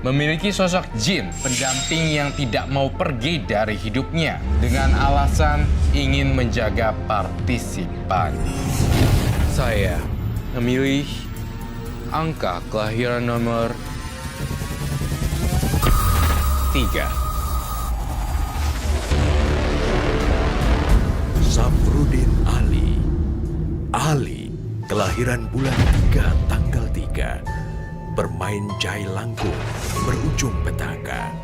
memiliki sosok jin pendamping yang tidak mau pergi dari hidupnya dengan alasan ingin menjaga partisipan. Saya memilih angka kelahiran nomor 3. Safrudin Ali. Ali, kelahiran bulan 3 tanggal 3. Bermain jai langkung, berujung petaka.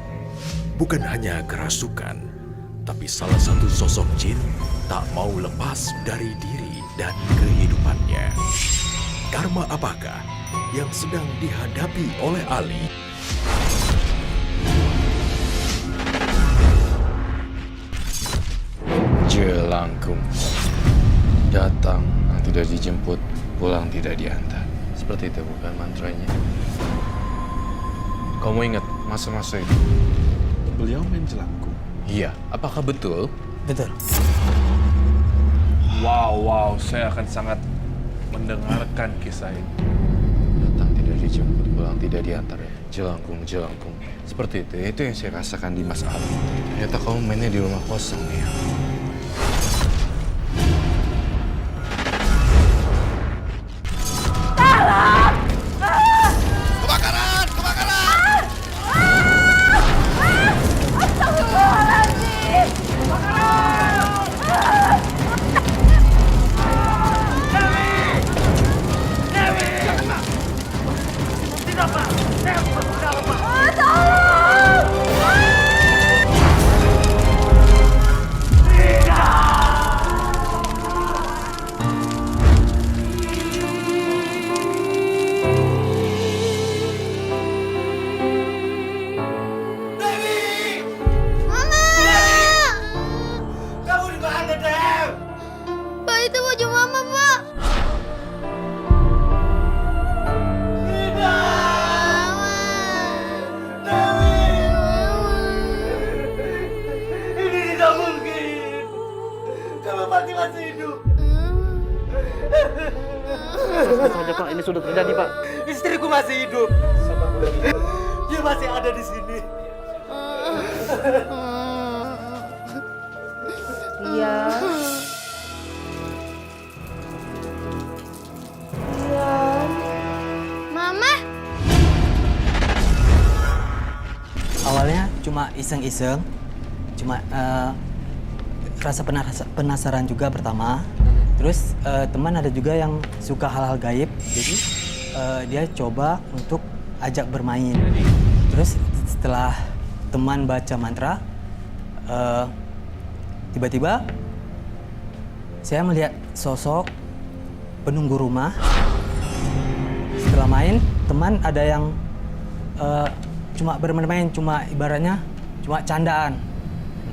Bukan hanya kerasukan, tapi salah satu sosok jin tak mau lepas dari diri dan kehidupannya. Karma apakah yang sedang dihadapi oleh Ali? Jelangkung. Datang yang tidak dijemput, pulang tidak diantar. Seperti itu bukan mantranya? Kamu ingat masa-masa itu? Beliau main jelangkung. Iya, apakah betul? Betul. Wow, saya akan sangat mendengarkan kisah ini. Datang tidak dijemput, pulang tidak diantar. Jelangkung. Seperti itu yang saya rasakan di Mas Ali. Ternyata kamu mainnya di rumah kosong ya. Pak, itu baju mama, Pak. Ini tidak mungkin. Kamu masih hidup. Saja Pak, ini sudah terjadi Pak. Istriku masih hidup. Dia masih ada di sini. Iya. Iya. Mama. Awalnya cuma iseng-iseng, cuma rasa penasaran juga pertama. Terus teman ada juga yang suka hal-hal gaib, jadi dia coba untuk ajak bermain. Terus setelah teman baca mantra, tiba-tiba saya melihat sosok penunggu rumah. Setelah main, teman ada yang cuma bermain, cuma ibaratnya cuma candaan.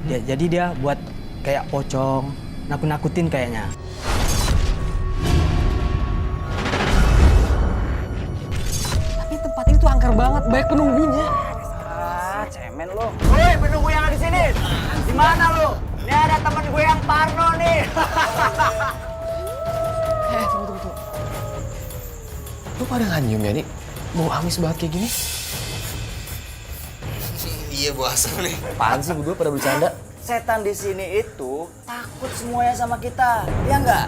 Jadi dia buat kayak pocong, nakut-nakutin kayaknya. Tapi tempat ini tuh angker banget, banyak penunggunya. Cemen lo. Woi, penunggu yang ada di sini. Di mana lo? Ini ada temen gue yang Parno nih. Tunggu. Lu pada nggak nyium ya, nih? Bau amis banget kayak gini. Iya, Bu Asam nih. Apaan sih berdua pada bercanda? Setan di sini itu takut semuanya sama kita. Ya enggak?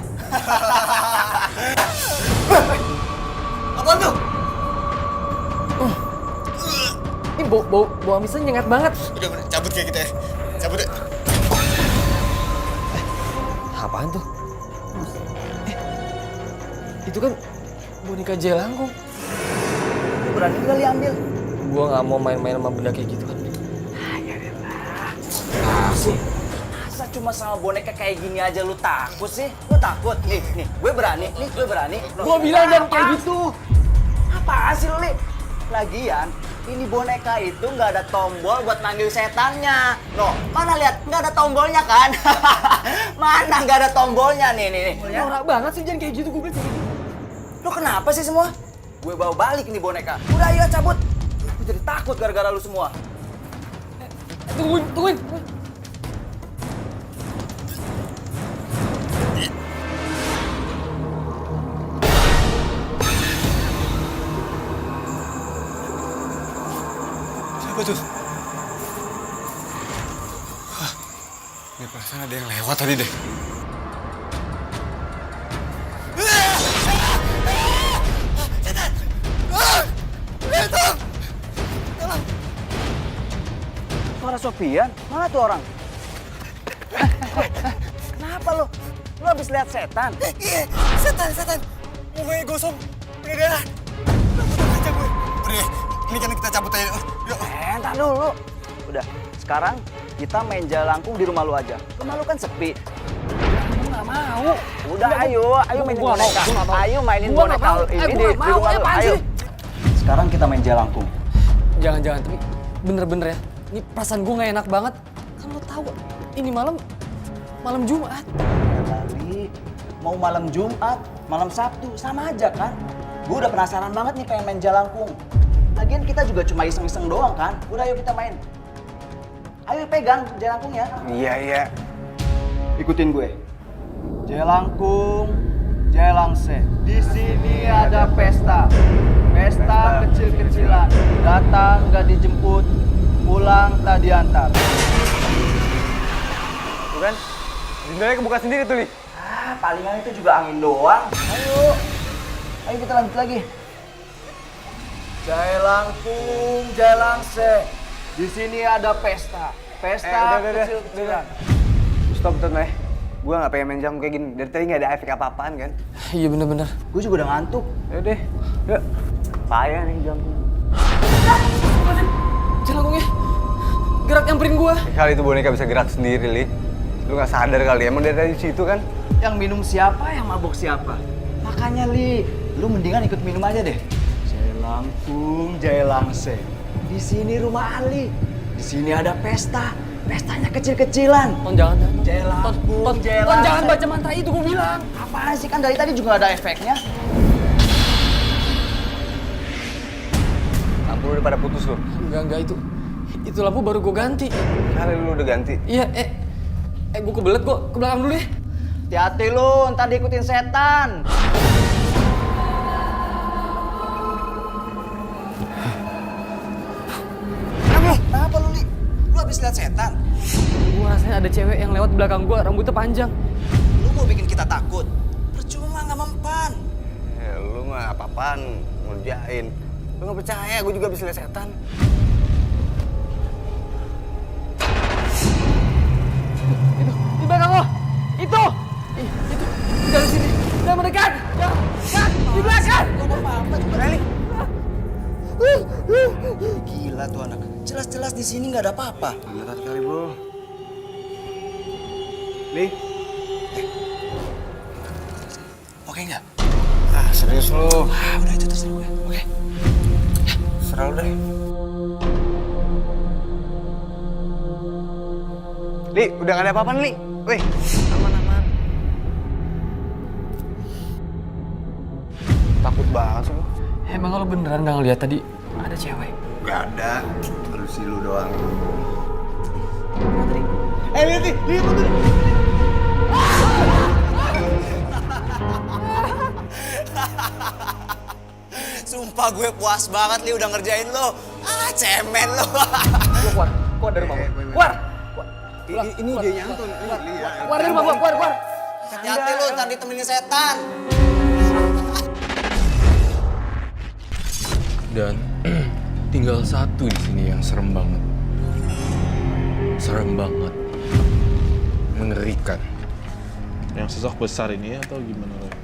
Apaan tuh? Ini bau amisnya nyengat banget. Udah, cabut kayak kita ya. Cabut deh. Apaan tuh? Itu kan boneka jelangkung. Lu berani kali ambil. Gua nggak mau main-main sama benda kayak gitu kan. Masa cuma sama boneka kayak gini aja lu takut sih? Lu takut? Nih, gue berani. Gua bilang jangan kayak gitu. Apaan sih lu, Li? Lagian, ini boneka itu nggak ada tombol buat manggil setannya. Loh, mana lihat? Nggak ada tombolnya kan? Mana nggak ada tombolnya? Nih. Norak banget sih, jangan kayak gitu. Gue bilang Lu kenapa sih semua? Gue bawa balik nih boneka. Udah ayo cabut. Gue jadi takut gara-gara lu semua. tungguin. Apa tuh? Hah, ini perasaan ada yang lewat tadi deh. Suara Sofian? Mana tuh orang? Kenapa lu? Lu habis lihat setan? Iya, setan. Mukanya gosong, punya darah. Rambutnya panjang gue. Udah, ini kan kita cabut aja. Yuk. Entar dulu. Udah, sekarang kita main jalangkung di rumah lu aja. Rumah lu kan sepi. Aku nggak mau. Udah, ayo mainin boneka. Ayo mainin boneka ini di rumah lu. Ayo. Sekarang kita main jalangkung. Jangan, tapi bener-bener ya. Ini perasaan gue gak enak banget. Kan lo tahu, ini malam Jumat. Ya kali, mau malam Jumat, malam Sabtu, sama aja kan? Gue udah penasaran banget nih pengen main jalangkung. Lagian kita juga cuma iseng-iseng doang kan? Udah ayo kita main. Ayo pegang jalangkungnya. Iya. Ikutin gue. Jalangkung, jalangse. Di sini ada pesta. Pesta kecil-kecilan. Datang gak dijemput, pulang tak diantar. Tuh kan? Jendela kebuka sendiri tuh, Li. Palingan itu juga angin doang. Ayo kita lanjut lagi. Jalangkung, jalangse. Di sini ada pesta. Pesta kecil-kecilan. Stop, Tonton. Gue gak pengen main jam kayak gini. Dari tadi gak ada efek apa-apaan kan? Iya bener-bener. Gue juga udah ngantuk. Yaudah, yuk. Payah nih jangkung. Jelangkungnya gerak nyamperin gue. Kali itu boneka bisa gerak sendiri, Li. Lu gak sadar kali, emang dari situ kan? Yang minum siapa, yang mabuk siapa? Makanya, Li, lu mendingan ikut minum aja deh. Jalangkung, jalangse. Di sini rumah Ali. Di sini ada pesta. Pestanya kecil-kecilan. Ton jangan. Jalangkung, Ton jangan baca mantra itu gue bilang. Apaan sih, kan dari tadi juga ada efeknya. Lampu udah pada putus lu. Enggak itu lampu baru gue ganti. Kali lu udah ganti. Iya, gue kebelet gue ke belakang dulu ya. Hati-hati lu, ntar diikutin setan. Kenapa lu, Li? Lu habis lihat setan? Gue rasanya ada cewek yang lewat belakang gue, rambutnya panjang. Lu mau bikin kita takut? Percuma, nggak mempan. Lu mah apa-apaan ngerjain. Lu gak percaya, gue juga bisa lihat setan. Itu, di belakang lo. Itu. Dari sini. Jangan mendekat. Di belakang. Gila tuh anak. Jelas-jelas di sini nggak ada apa-apa. Beneran kali, bro. Li. Oke nggak? Serius lu. Udah itu terserah gue. Oke. Serah lu deh. Li, udah gak ada apa-apaan, Li. Wih, aman. Takut banget sih lu. Emang lo beneran gak ngeliat tadi ada cewek? Gak ada, halusi lu doang. Lihat nih, lihat tuh. Sumpah gue puas banget, Li, udah ngerjain lo. Cemen lo. Lo keluar dari rumah gue. Keluar. Ini dia nyantun. Keluar dari rumah gue, keluar. Hati-hati lo, ntar ditemenin setan. Dan tinggal satu di sini yang serem banget. Serem banget. Mengerikan. Yang sosok besar ini atau gimana, Roy?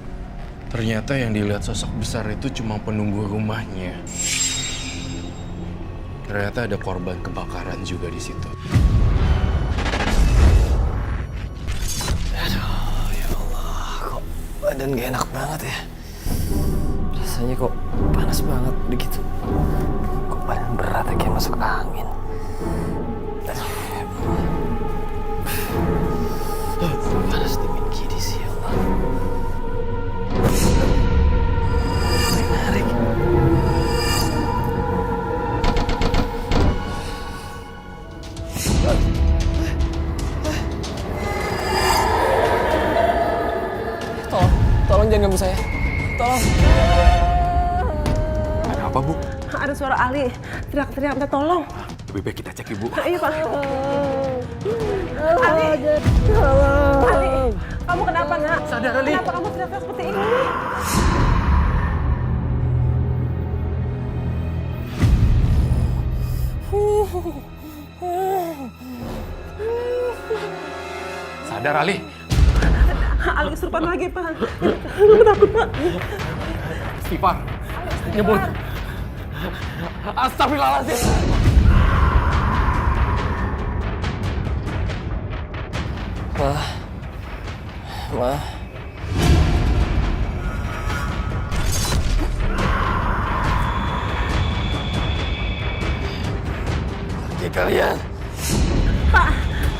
Ternyata yang dilihat sosok besar itu cuma penunggu rumahnya. Ternyata ada korban kebakaran juga di situ. Aduh, ya Allah, kok badan gak enak banget ya. Rasanya kok panas banget begitu. Kok badan berat ya, kayak masuk angin. Panas di gini sih, ya Allah. Menarik. Tolong jangan ganggu saya. Tolong. Ada apa, Bu? Ada suara Ali teriak-teriak minta tolong. Lebih baik kita cek ibu. Ayo Pak. Ali, kamu kenapa nak? Sadar, Ali. Kenapa kamu teriak seperti ini? Sadar, Ali. Ali kesurupan lagi Pak. Aku takut Pak. Istighfar. Nyebut. Astagfirullahaladzim. Ma. Pergi kalian. Pak,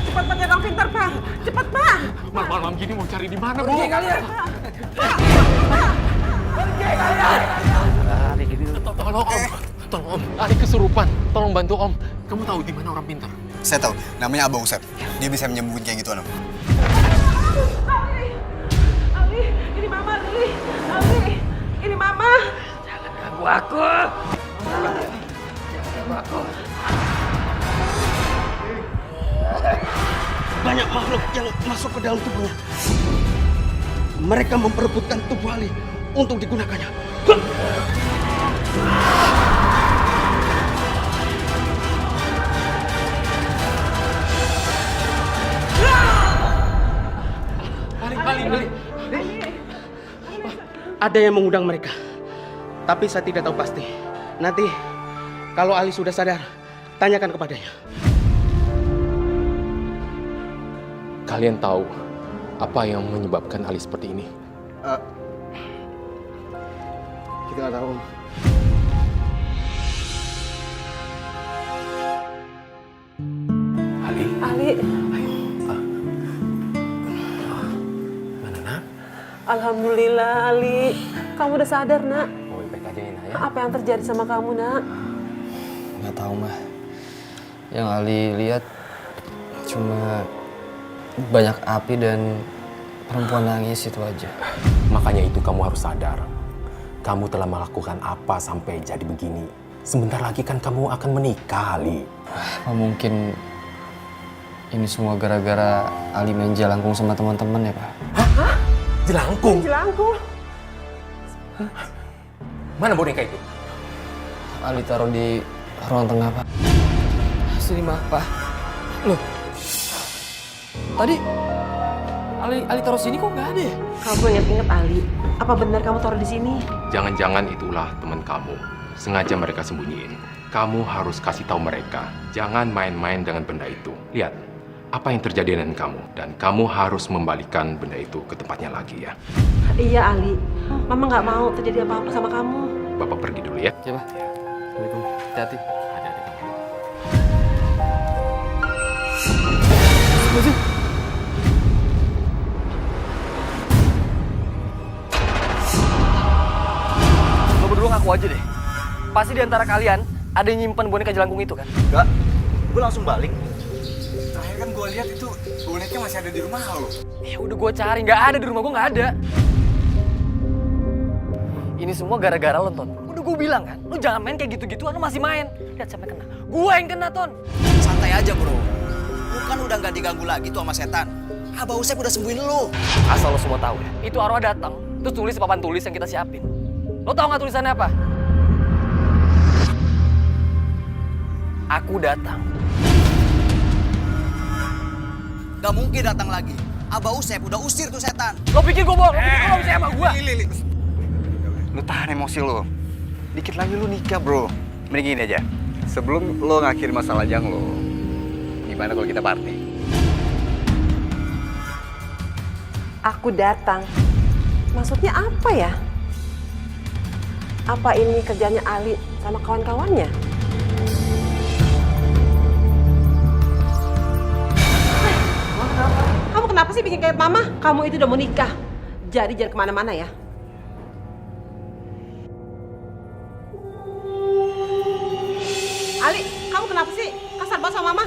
cepat pakai orang pintar Pak. Cepat Pak. Malam-malam gini mau cari di mana, Bu? Pergi kalian. Tolong, Om. Tolong, Om. Ali kesurupan. Tolong bantu, Om. Kamu tahu di mana orang pintar? Saya tahu, namanya Abah Usep. Dia bisa menyembuhin kayak gituan, Om. Ali, ini Mama Ali. Ali, ini Mama. Jangan ganggu aku. Banyak makhluk yang masuk ke dalam tubuhnya. Mereka memperebutkan tubuh Ali untuk digunakannya. Ali. Ada yang mengundang mereka, tapi saya tidak tahu pasti. Nanti kalau Ali sudah sadar, tanyakan kepadanya. Kalian tahu apa yang menyebabkan Ali seperti ini? Kita nggak tahu. Ali. Ali. Mana, Nak? Alhamdulillah Ali. Kamu udah sadar nak. Oh, baik aja ya, Nak, ya. Apa yang terjadi sama kamu nak? Nggak tahu, Ma. Yang Ali lihat cuma banyak api dan perempuan nangis itu aja. Makanya itu kamu harus sadar. Kamu telah melakukan apa sampai jadi begini. Sebentar lagi kan kamu akan menikah, Ali. Apa mungkin ini semua gara-gara Ali main jelangkung sama teman-teman ya, Pak? Hah? Jelangkung? Jelangkung? Mana boneka itu? Ali taruh di ruang tengah, Pak. Sini mah, Pak. Loh. Tadi Ali taruh sini kok nggak ada ya? Kamu inget-inget Ali. Apa benar kamu taruh di sini? Jangan-jangan itulah teman kamu. Sengaja mereka sembunyiin. Kamu harus kasih tahu mereka. Jangan main-main dengan benda itu. Lihat, apa yang terjadi dengan kamu. Dan kamu harus membalikan benda itu ke tempatnya lagi ya. Iya Ali. Mama nggak mau terjadi apa-apa sama kamu. Bapak pergi dulu ya. Iya, Pak. Assalamualaikum. Hati-hati. Hati-hati kamu. Lo berdua ngaku aja deh. Pasti di antara kalian ada yang nyimpen boneka jelangkung itu kan? Enggak, gue langsung balik. Terakhir kan gue lihat itu bonekanya masih ada di rumah lo. Ya udah gue cari, nggak ada di rumah gue, nggak ada. Ini semua gara-gara lo, Ton. Udah gue bilang kan, lo jangan main kayak gitu-gituan, lo masih main. Lihat sampai kena. Gue yang kena, Ton. Santai aja bro. Lu kan udah nggak diganggu lagi tuh sama setan. Abah Usep udah sembuhin lu. Asal lo semua tahu ya, itu arwah datang, terus tulis di papan tulis yang kita siapin. Lo tau nggak tulisannya apa? Aku datang. Gak mungkin datang lagi. Abah Usep udah usir tuh setan. Lo pikir gue bohong? Lo pikir lo bisa sama gue? Lu tahan emosi lu. Dikit lagi lu nikah, bro. Mending gini aja. Sebelum lo ngakhiri masa lajang lo, gimana kalau kita party? Aku datang. Maksudnya apa ya? Apa ini kerjanya Ali sama kawan-kawannya? Kamu kenapa sih bikin kayak mama? Kamu itu udah mau nikah. Jadi jangan kemana-mana ya. Ali, kamu kenapa sih? Kasar banget sama mama.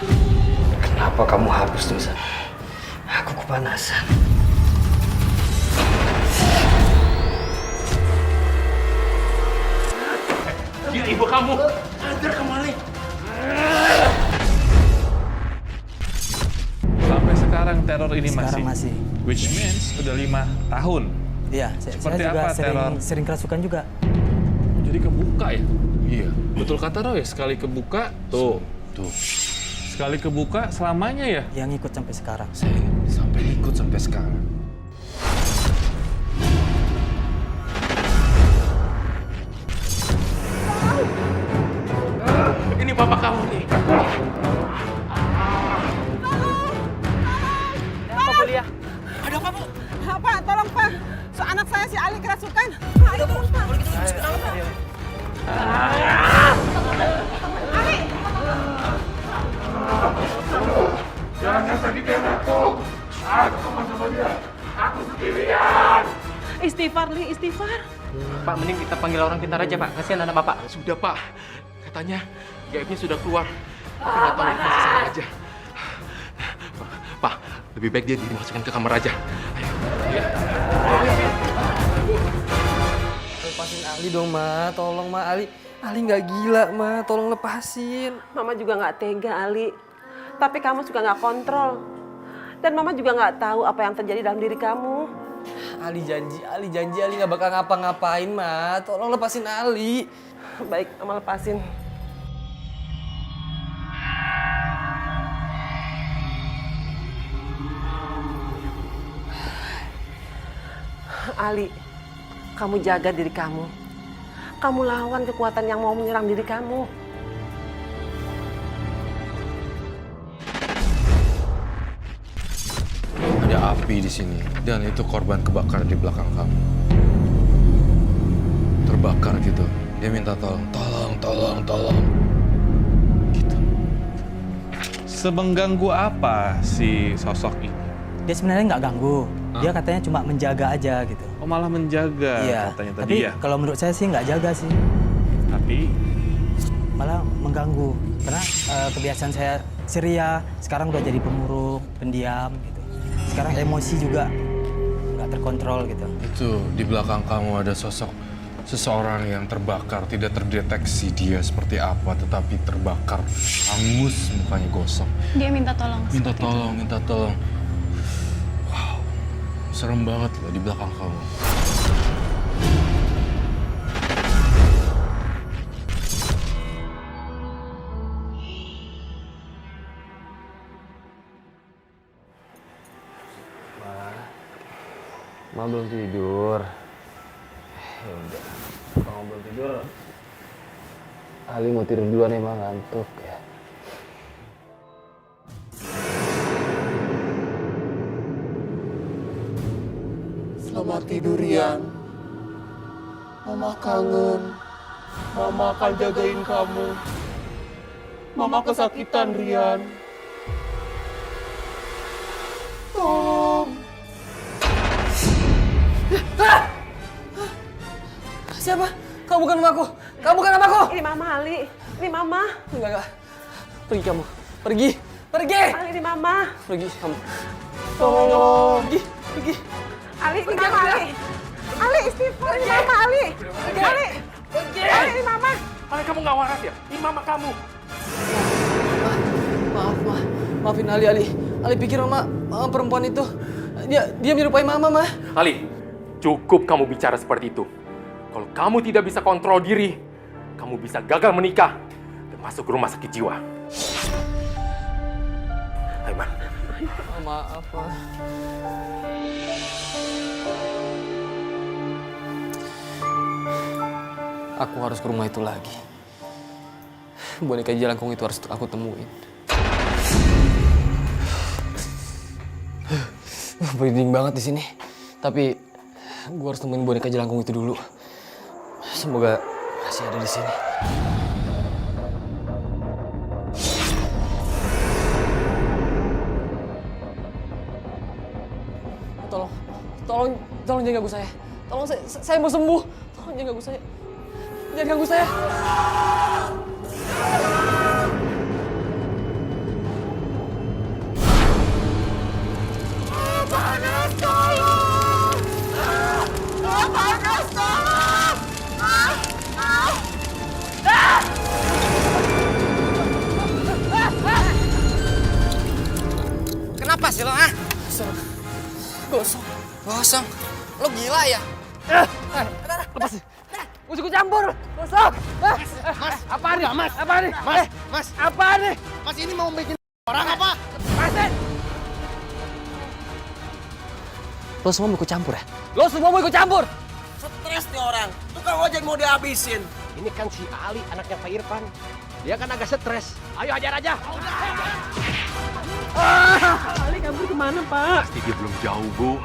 Kenapa kamu hapus tulisan? Aku kepanasan. Dia ibu kamu. Hajar kamu, Ali. Sampai sekarang teror ini Sekarang masih. Which means udah 5 tahun. Iya, saya Seperti juga apa teror? sering kerasukan juga. Jadi kebuka ya? Iya. Betul kata Roy, sekali kebuka, tuh. Sekali kebuka selamanya ya? Yang ikut sampai sekarang. Sampai ikut sampai sekarang. Ini bapak kamu nih. Apa kuliah? Ada apa, Bu? Pak, tolong Pak. Anak saya si Ali kerasukan. Ayo tolong Pak. Jangan pergi ke aku. Aku sama dia. Aku sendirian. Istighfar, Li, istighfar. Pak, mending kita panggil orang pintar aja, Pak. Kasihan anak Bapak. Sudah Pak, katanya gaibnya sudah keluar. Tapi nggak tahu masih sama aja. Pak, lebih baik dia dimasukkan ke kamar aja. Ayo. Ya. Lepasin Ali dong, Ma. Tolong, Ma. Ali nggak gila, Ma. Tolong lepasin. Mama juga nggak tega, Ali. Tapi kamu juga nggak kontrol. Dan Mama juga nggak tahu apa yang terjadi dalam diri kamu. Ali janji Ali nggak bakal ngapa-ngapain, Ma. Tolong lepasin Ali. Baik, Mama lepasin. Ali, kamu jaga diri kamu. Kamu lawan kekuatan yang mau menyerang diri kamu. Ada api di sini dan itu korban kebakaran di belakang kamu. Terbakar gitu. Dia minta tolong. Gitu. Semengganggu apa si sosok ini? Dia sebenarnya nggak ganggu. Dia katanya cuma menjaga aja gitu. Oh, malah menjaga Iya. katanya tadi Tapi ya? kalau menurut saya sih nggak jaga sih. Tapi Malah mengganggu. Karena kebiasaan saya ceria, sekarang udah jadi pemurung, pendiam gitu. Sekarang emosi juga nggak terkontrol gitu. Itu di belakang kamu ada sosok seseorang yang terbakar, tidak terdeteksi dia seperti apa, tetapi terbakar, hangus, mukanya gosong. Dia minta tolong. Minta tolong. Wow, serem banget loh di belakang kamu. Ma belum tidur. Ya udah, kalau belum tidur, Ali mau tidur duluan emang ngantuk ya. Selamat tidur, Rian. Mama kangen. Mama akan jagain kamu. Mama kesakitan, Rian. Tolong. Siapa? Kau bukan mamaku. Kau bukan mamaku. Ini Mama, Ali. Ini Mama. Enggak. Pergi kamu. Pergi. Ali, ini Mama. Pergi kamu. Tolong. Pergi. Ali, ini Mama, Ali. Ali, istighfar. Ini Mama, Ali. Ali. Ali, ini Mama. Ali, kamu nggak waras ya? Ini mama kamu. Maafin Ali. Ali pikir mama perempuan itu dia menyerupai mama, Ma. Ali, cukup kamu bicara seperti itu. Kalau kamu tidak bisa kontrol diri, kamu bisa gagal menikah dan masuk ke rumah sakit jiwa. Aiman. Maaf, Ma. Aku harus ke rumah itu lagi. Boneka jelangkung itu harus aku temuin. Merinding banget di sini. Tapi gua harus temuin boneka jelangkung itu dulu. Semoga masih ada di sini. Tolong jangan ganggu saya. Tolong saya mau sembuh. Tolong jangan ganggu saya. Jangan ganggu saya. Panas, tolong! Panas, tolong! Kenapa? Apa sih lo, ah? Gosong. Gosong? Lo gila ya? Lepas. Gue ikut campur. Gosong. Mas, Apaan nih? Mas, Apaan nih? Mas, Apaan nih? Mas ini mau bikin orang apa? Lepasin! Lo semua mau ikut campur ya? Lo semua mau ikut campur? Stres nih orang. Tukang ojek mau dihabisin. Ini kan si Ali, anaknya Pak Irfan. Dia kan agak stres. Ayo hajar aja. Ali kabur kemana, Pak? Pasti dia belum jauh, Bu.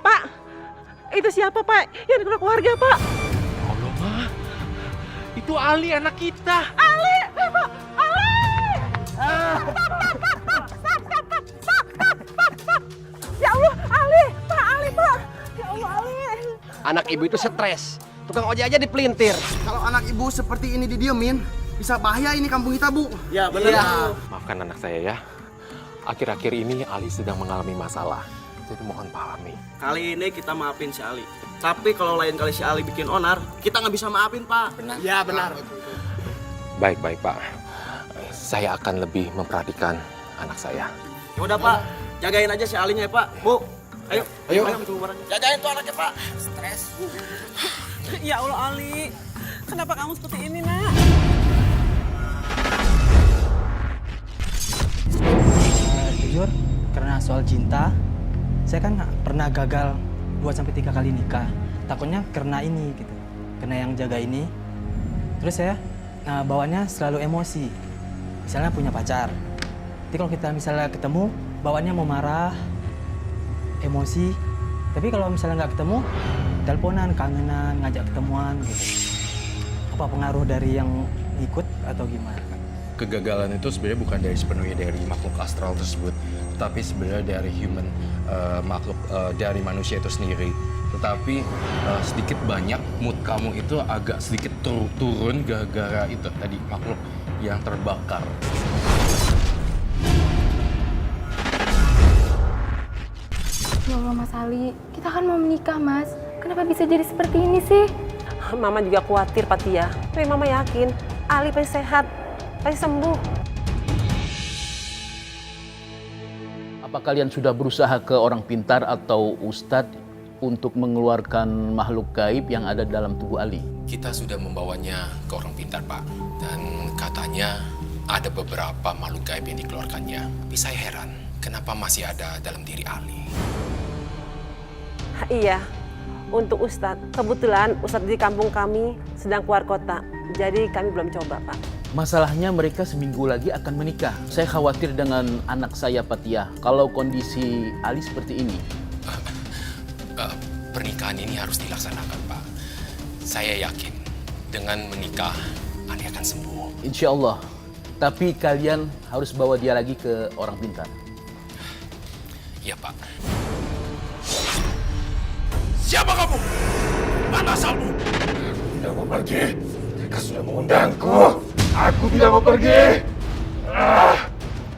Pak, itu siapa, Pak? Yang digerak warga, Pak. Allah, Ma. Itu Ali, anak kita. Ali! Pak! Ali! Ya Allah, Ali! Pak, Ali, Pak! Ya Allah, Ali! Anak ibu itu stres. Tukang ojek aja dipelintir. Kalau anak ibu seperti ini didiemin, bisa bahaya ini kampung kita, Bu. Ya, benar. Iya. Maafkan anak saya ya. Akhir-akhir ini Ali sedang mengalami masalah. Jadi mohon pahami. Kali ini kita maafin si Ali. Tapi kalau lain kali si Ali bikin onar, kita nggak bisa maafin, Pak. Benar. Ya, benar. Baik-baik, Pak. Saya akan lebih memperhatikan anak saya. Ya udah, Pak. Jagain aja si Alinya ya, Pak. Bu, ayo. Ayo. Jagain tuh anaknya, Pak. Stres. Ya Allah, Ali. Kenapa kamu seperti ini, Nak? Jujur, karena soal cinta, saya kan pernah gagal 2-3 kali nikah. Takutnya karena ini gitu, karena yang jaga ini. Terus saya bawaannya selalu emosi. Misalnya punya pacar. Jadi kalau kita misalnya ketemu, bawaannya mau marah, emosi. Tapi kalau misalnya nggak ketemu, teleponan, kangenan, ngajak ketemuan gitu. Apa pengaruh dari yang ikut atau gimana? Kegagalan itu sebenarnya bukan dari sepenuhnya dari makhluk astral tersebut, tapi sebenarnya dari makhluk dari manusia itu sendiri. Tetapi sedikit banyak mood kamu itu agak sedikit turun gara-gara itu tadi makhluk yang terbakar. Ya Allah, Mas Ali, kita kan mau menikah, Mas. Kenapa bisa jadi seperti ini sih? Mama juga khawatir, Patia. Tapi Mama yakin Ali pasti sehat, pasti sembuh. Apa kalian sudah berusaha ke orang pintar atau ustadz untuk mengeluarkan makhluk gaib yang ada dalam tubuh Ali? Kita sudah membawanya ke orang pintar, Pak. Dan katanya ada beberapa makhluk gaib yang dikeluarkannya. Tapi saya heran, kenapa masih ada dalam diri Ali? Iya, untuk Ustadz. Kebetulan Ustadz di kampung kami sedang keluar kota. Jadi kami belum coba, Pak. Masalahnya mereka seminggu lagi akan menikah. Saya khawatir dengan anak saya, Patia. Kalau kondisi Ali seperti ini. Pernikahan ini harus dilaksanakan, Pak. Saya yakin dengan menikah, Ali akan sembuh. Insya Allah. Tapi kalian harus bawa dia lagi ke orang pintar. Iya, Pak. Siapa kamu? Mana asalmu? Tidak mau pergi. Mereka sudah mengundangku. Aku tidak mau pergi.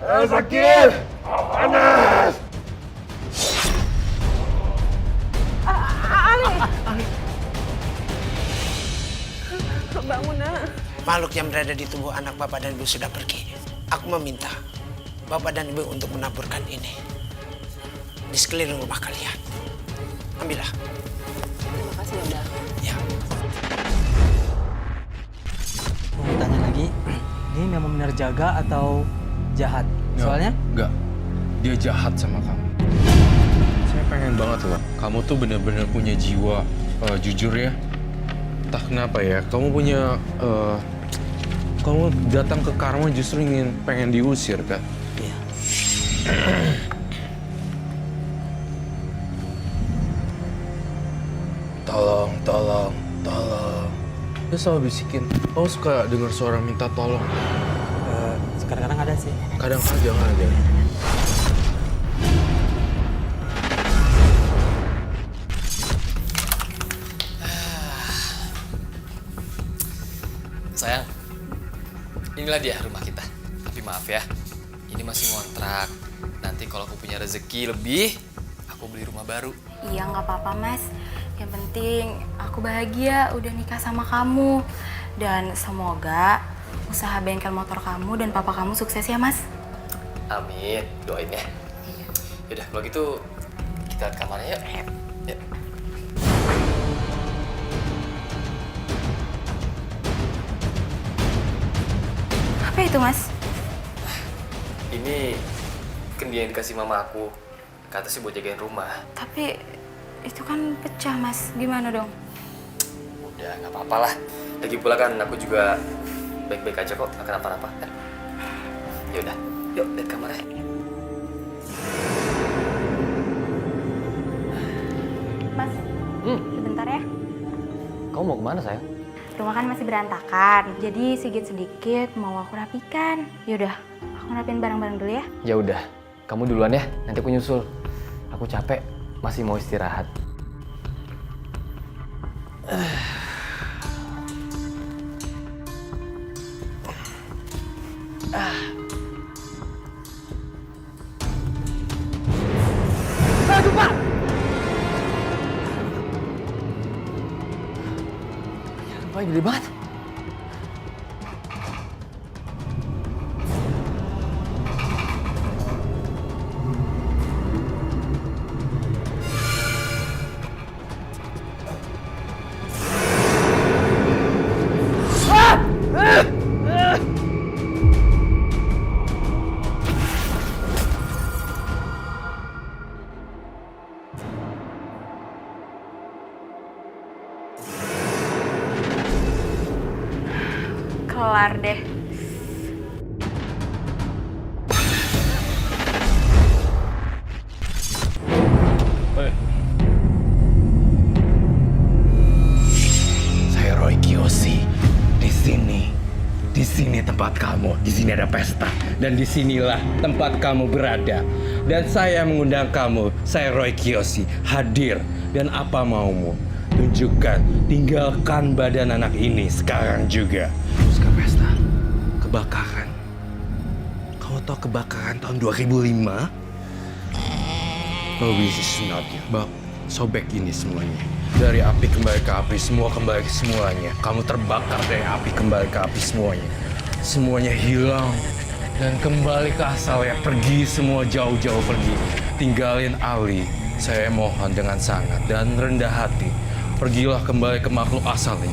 Sakit. Panas. Ali. Bangun, Nak. Makhluk yang berada di tubuh anak Bapak dan Ibu sudah pergi. Aku meminta Bapak dan Ibu untuk menaburkan ini di sekeliling rumah kalian. Ambillah. Terima kasih, Bunda. Ya. Mau tanya lagi, ini memang benar jaga atau jahat? Soalnya? Enggak. Dia jahat sama kamu. Saya pengen banget loh. Kamu tuh bener-bener punya jiwa jujur ya. Entah kenapa ya, kamu punya kamu datang ke Karma justru pengen diusir kan? Iya. Tolong. Dia selalu bisikin, kamu suka dengar suara minta tolong? Kadang-kadang ada sih. Kadang-kadang ada. Sayang, inilah dia rumah kita. Tapi maaf ya, ini masih ngontrak. Nanti kalau aku punya rezeki lebih, aku beli rumah baru. Iya, nggak apa-apa, Mas. Yang penting aku bahagia udah nikah sama kamu. Dan semoga usaha bengkel motor kamu dan papa kamu sukses ya, Mas. Amin, doain ya. Yaudah, kalau gitu kita ke kamarnya yuk. Yuk. Apa itu, Mas? Ini kan dia yang dikasih mama aku. Kata sih buat jagain rumah. Tapi itu kan pecah, Mas. Gimana dong? Udah, nggak apa-apa lah. Lagi pula kan aku juga baik-baik aja kok, nggak kenapa-napa. Yaudah, yuk lihat kamarnya. Mas, sebentar ya. Kamu mau kemana, sayang? Rumah kan masih berantakan, jadi sedikit-sedikit mau aku rapikan. Yaudah, aku rapiin barang-barang dulu ya. Ya udah, kamu duluan ya, nanti aku nyusul. Aku capek, masih mau istirahat. Aduh, Pak! Apa gede banget? Kelar deh. Saya Roy Kiyoshi. Di sini tempat kamu. Di sini ada pesta. Dan disinilah tempat kamu berada. Dan saya mengundang kamu. Saya Roy Kiyoshi. Hadir. Dan apa maumu? Tunjukkan. Tinggalkan badan anak ini sekarang juga. Terus ke pesta. Kebakaran. Kamu tahu kebakaran tahun 2005? Oh, this is not you. Bak, sobek ini semuanya. Dari api kembali ke api, semua kembali ke semuanya. Kamu terbakar dari api kembali ke api semuanya. Semuanya hilang. Dan kembali ke asalnya, pergi semua jauh-jauh pergi. Tinggalin Ali. Saya mohon dengan sangat dan rendah hati. Pergilah kembali ke makhluk asalnya.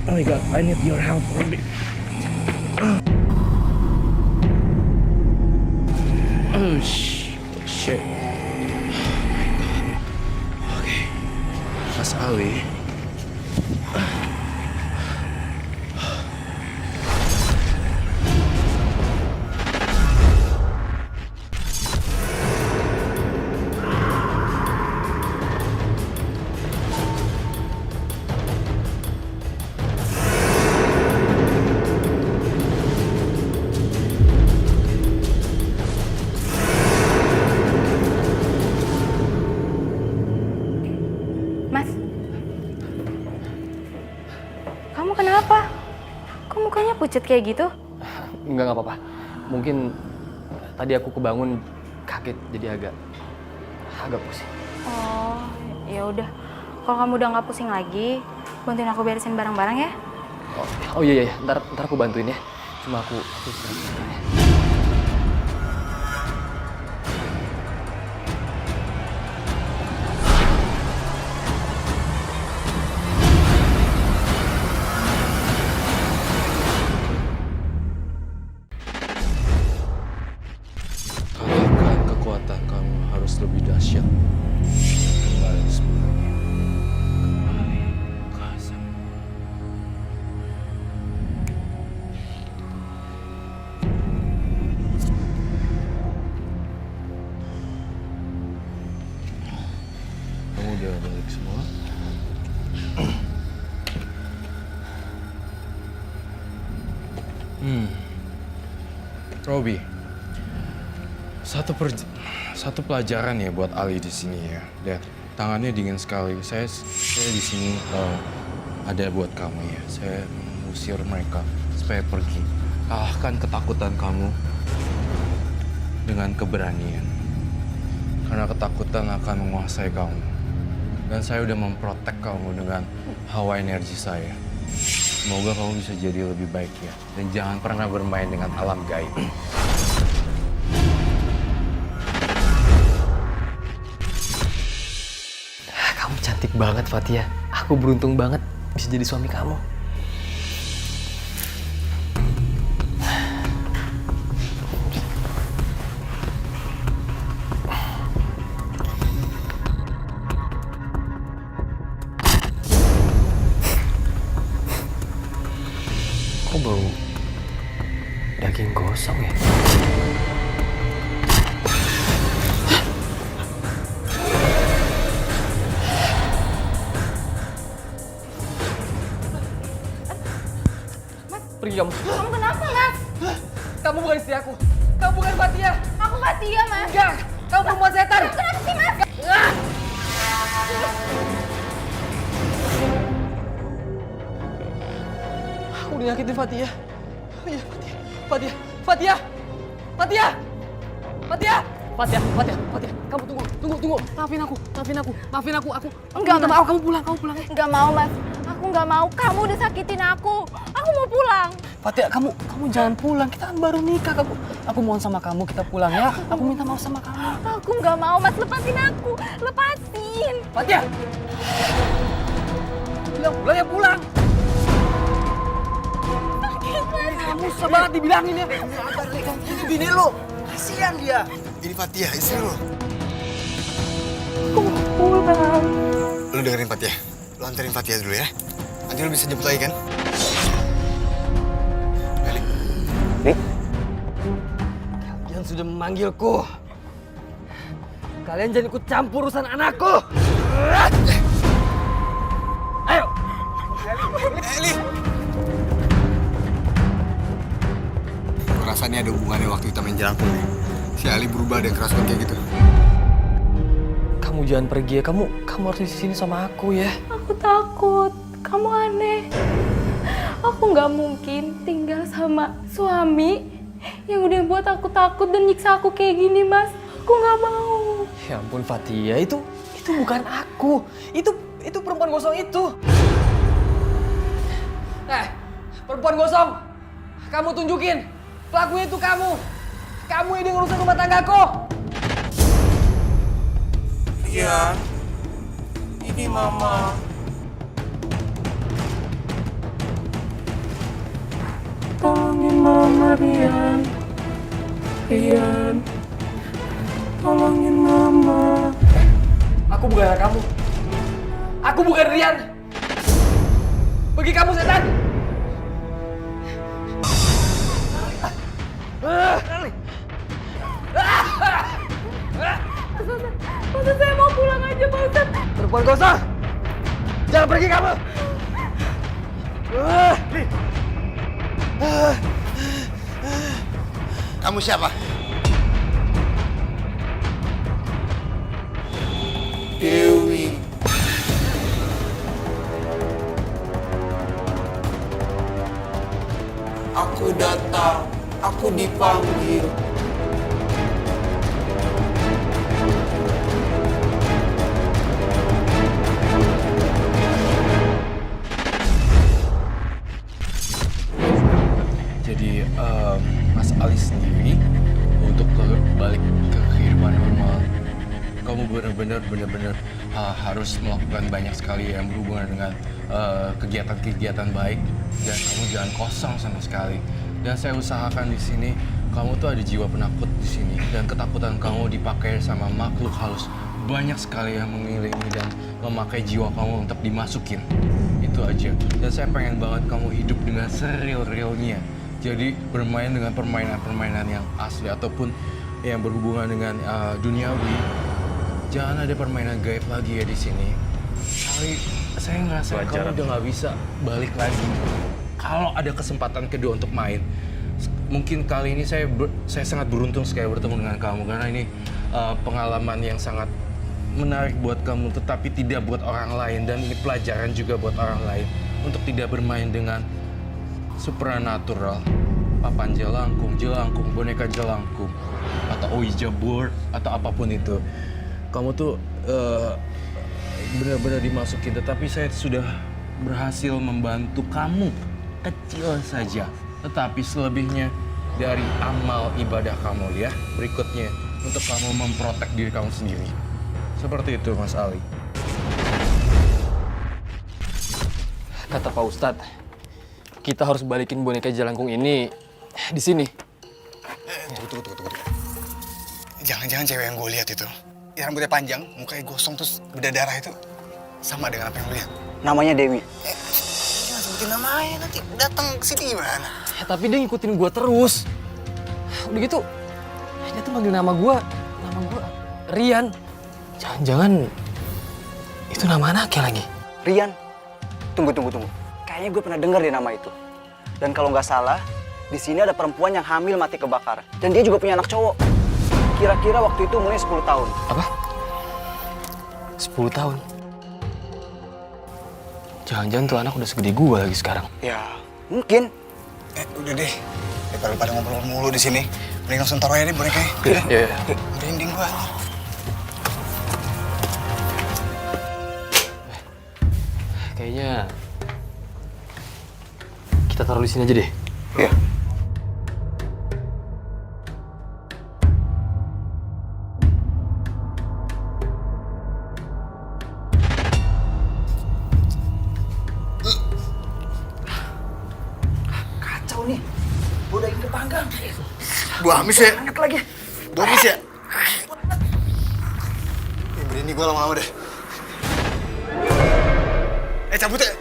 Oh my God, I need your help. Oh shit. Oke. Mas Ali. Mas, kamu kenapa? Kok mukanya pucat kayak gitu? Nggak apa-apa. Mungkin tadi aku kebangun kaget jadi agak pusing. Oh, ya udah. Kalau kamu udah nggak pusing lagi, bantuin aku beresin barang-barang ya. Oh iya, ntar aku bantuin ya. Cuma aku istirahat ya. Kalahkan kekuatan kamu harus lebih dahsyat. Kembali semuanya. Kembali ke asal. Kamu udah balik semua? Robi, satu pelajaran ya buat Ali di sini ya. Dan tangannya dingin sekali. Saya di sini ada buat kamu ya. Saya mengusir mereka supaya pergi. Kalahkan ketakutan kamu dengan keberanian. Karena ketakutan akan menguasai kamu. Dan saya udah memprotek kamu dengan hawa energi saya. Semoga kamu bisa jadi lebih baik ya. Dan jangan pernah bermain dengan alam gaib. Kamu cantik banget, Fatia. Aku beruntung banget bisa jadi suami kamu. Kok bau daging gosong ya? Pergi kamu. Kamu kenapa, Mas? Kamu bukan istri aku. Kamu bukan Fatia. Aku Fatia, Mas. Enggak. Kamu perempuan setan. Kenapa sih, Mas? Aku udah nyakitin Fatia. Oh iya, Fatia. Fatia. Fatia. Fatia. Fatia. Fatia. Fatia. Kamu tunggu. Maafin aku. Aku Enggak, minta Mas. maaf. Kamu pulang ya. Enggak mau, Mas. Aku enggak mau. Kamu udah sakitin aku. Aku mau pulang. Fatia, kamu jangan pulang. Kita kan baru nikah. Aku mohon sama kamu, kita pulang ya. Aku minta maaf sama kamu. Aku enggak mau, Mas. Lepasin aku. Lepasin. Fatia. Pulang ya, pulang. Kamu susah banget dibilangin ya. Ini bini lo. Kasihan dia. Ini Fatia, istri lo. Aku mau pulang. Lo dengerin Fatia. Lo anterin Fatia dulu ya. Nanti lo bisa jemput lagi kan? Kalian sudah memanggilku. Kalian jangan ikut campur urusan anakku. Ayo. Eli. Rasanya ada hubungannya waktu kita main jelangkung nih. Si Ali berubah dan keras banget kayak gitu. Kamu jangan pergi ya. Kamu harus di sini sama aku ya. Aku takut. Kamu aneh. Aku nggak mungkin tinggal sama suami yang udah buat aku takut dan nyiksa aku kayak gini, Mas. Aku nggak mau. Ya ampun Fatia, itu bukan aku. Itu perempuan gosong itu. Perempuan gosong. Kamu tunjukin. Pelakunya itu kamu. Kamu yang ngurusin rumah tanggaku. Rian, ini Mama. Tolongin Mama, Rian. Rian, tolongin Mama. Aku bukan anak kamu. Aku bukan Rian. Pergi kamu setan. Pak Ustadz, saya mau pulang aja, Pak Ustadz. Perempuan gosong. Jangan pergi kamu. Kamu siapa? Dewi. Aku datang. Aku dipanggil. Jadi Mas Ali sendiri untuk balik ke kehidupan normal, kamu benar-benar harus melakukan banyak sekali yang berhubungan dengan kegiatan-kegiatan baik dan kamu jangan kosong sama sekali. Dan saya usahakan di sini kamu tuh ada jiwa penakut di sini dan ketakutan kamu dipakai sama makhluk halus. Banyak sekali yang mengiringi dan memakai jiwa kamu untuk dimasukin. Itu aja. Dan saya pengen banget kamu hidup dengan seril-realnya. Jadi bermain dengan permainan-permainan yang asli ataupun yang berhubungan dengan duniawi. Jangan ada permainan gaib lagi ya di sini. Kali saya ngerasa kamu udah nggak bisa balik lagi. Kalau ada kesempatan kedua untuk main, mungkin kali ini saya sangat beruntung sekali bertemu dengan kamu karena ini pengalaman yang sangat menarik buat kamu, tetapi tidak buat orang lain dan ini pelajaran juga buat orang lain untuk tidak bermain dengan supernatural, papan jelangkung, boneka jelangkung, atau Ouija board atau apapun itu. Kamu tuh benar-benar dimasukin, tetapi saya sudah berhasil membantu kamu kecil saja. Tetapi selebihnya dari amal ibadah kamu ya. Berikutnya untuk kamu memprotek diri kamu sendiri. Seperti itu Mas Ali. Kata Pak Ustadz, kita harus balikin boneka jelangkung ini di sini. Tunggu. Jangan-jangan cewek yang gue lihat itu, yang rambutnya panjang, mukanya gosong terus berdarah itu, sama dengan apa yang lu lihat? Namanya Dewi. Jangan sebutin namanya, nanti datang ke sini gimana? Ya, tapi dia ngikutin gua terus. Udah gitu, dia tuh manggil nama gua Rian. Jangan-jangan itu nama anaknya lagi. Rian. Tunggu. Kayaknya gue pernah dengar deh nama itu. Dan kalau nggak salah, di sini ada perempuan yang hamil mati kebakar. Dan dia juga punya anak cowok. Kira-kira waktu itu umurnya 10 tahun. Apa? 10 tahun? Jangan-jangan tuh anak udah segede gua lagi sekarang. Ya, mungkin. Udah deh. Daripada pada ngobrol mulu di sini, mending langsung taruh aja deh bonekanya. Iya. Merinding gua. Kayaknya kita taruh di sini aja deh. Iya. Kacau nih. Gue udah ikut panggang. Gua amis ya. Banget lagi. Gua amis ya. Ini gua lama-lama deh. Cabut ya.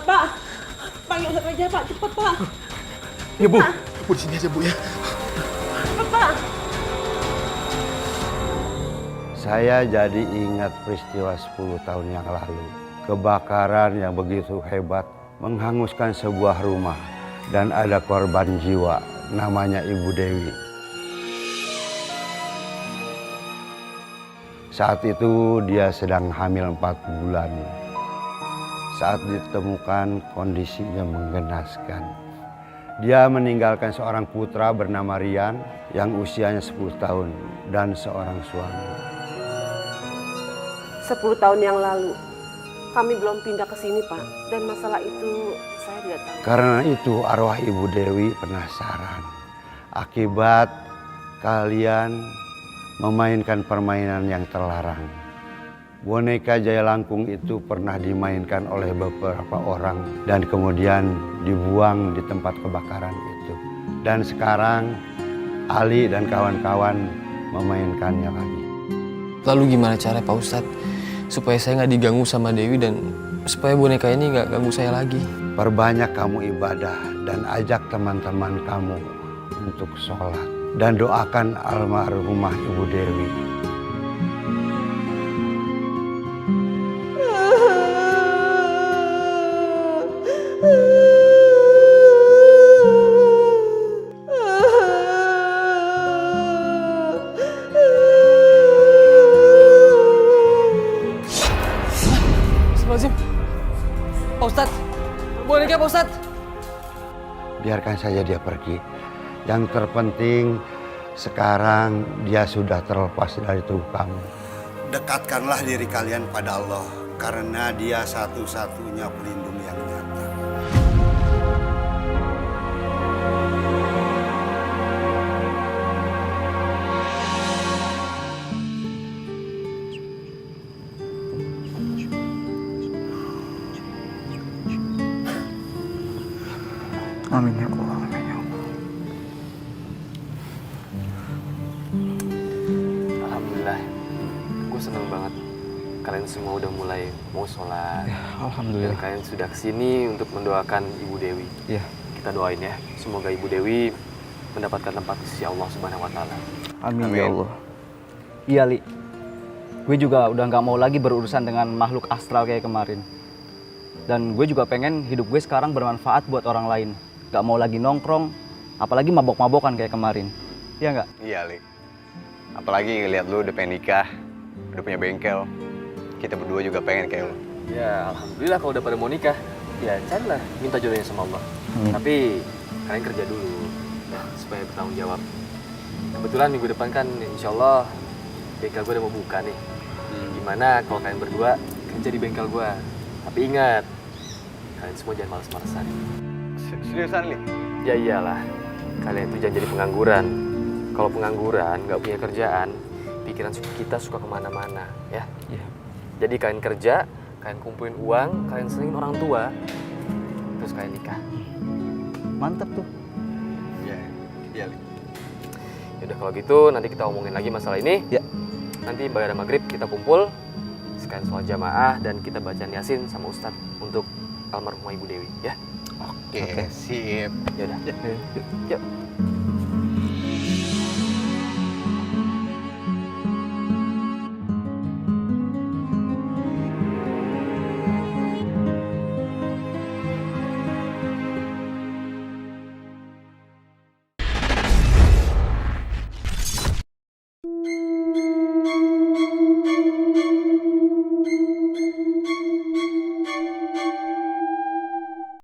Pak, panggil Ustadz aja Pak, cepet Pak. Ya Bu, Bu di sini aja Bu ya. Cepet Pak. Saya jadi ingat peristiwa 10 tahun yang lalu. Kebakaran yang begitu hebat menghanguskan sebuah rumah dan ada korban jiwa namanya Ibu Dewi. Saat itu dia sedang hamil 4 bulan. Saat ditemukan kondisinya menggenaskan. Dia meninggalkan seorang putra bernama Rian yang usianya 10 tahun dan seorang suami. 10 tahun yang lalu, kami belum pindah ke sini Pak. Dan masalah itu saya tidak tahu. Karena itu arwah Ibu Dewi penasaran. Akibat kalian memainkan permainan yang terlarang. Boneka Jaya Langkung itu pernah dimainkan oleh beberapa orang dan kemudian dibuang di tempat kebakaran itu. Dan sekarang Ali dan kawan-kawan memainkannya lagi. Lalu gimana cara Pak Ustadz supaya saya nggak diganggu sama Dewi dan supaya boneka ini nggak ganggu saya lagi? Perbanyak kamu ibadah dan ajak teman-teman kamu untuk sholat. Dan doakan almarhumah Ibu Dewi. Astagfirullahaladzim. Pak Ustadz, boneka Pak Ustadz. Biarkan saja dia pergi. Yang terpenting sekarang dia sudah terlepas dari tubuh kamu. Dekatkanlah diri kalian pada Allah karena dia satu-satunya pelindung yang nyata. Amin ya Allah. kalian semua udah mulai mau sholat. Alhamdulillah. Dan kalian sudah kesini untuk mendoakan Ibu Dewi. Iya. Kita doain ya, semoga Ibu Dewi mendapatkan tempat di sisi Allah Subhanahu Wa Taala. Amin ya Allah. Iya Li, gue juga udah nggak mau lagi berurusan dengan makhluk astral kayak kemarin. Dan gue juga pengen hidup gue sekarang bermanfaat buat orang lain. Gak mau lagi nongkrong, apalagi mabok-mabokan kayak kemarin. Iya nggak? Iya, Li. Apalagi ngeliat lu udah pengen nikah, udah punya bengkel. Kita berdua juga pengen kayak lu. Ya, alhamdulillah kalau udah pada mau nikah. Ya, carilah minta jodohnya sama Allah. Tapi kalian kerja dulu supaya bertanggung jawab. Kebetulan minggu depan kan insya Allah bengkel gue udah mau buka nih. Gimana kalau kalian berdua kerja di bengkel gue? Tapi ingat, kalian semua jangan males-malesan. Seriusan, Li? Ya iyalah, kalian itu jangan jadi pengangguran. Kalau pengangguran, nggak punya kerjaan, pikiran kita suka kemana-mana, ya. Jadi kalian kerja, kalian kumpulin uang, kalian selingin orang tua, terus kalian nikah. Mantap tuh. Iya, Li. Yaudah kalau gitu nanti kita omongin lagi masalah ini. Ya. Nanti ibadah maghrib kita kumpul, sekalian sholat jamaah dan kita baca Yasin sama Ustadz untuk almarhumah Ibu Dewi, ya. Oke, sip. Yaudah. Yuk.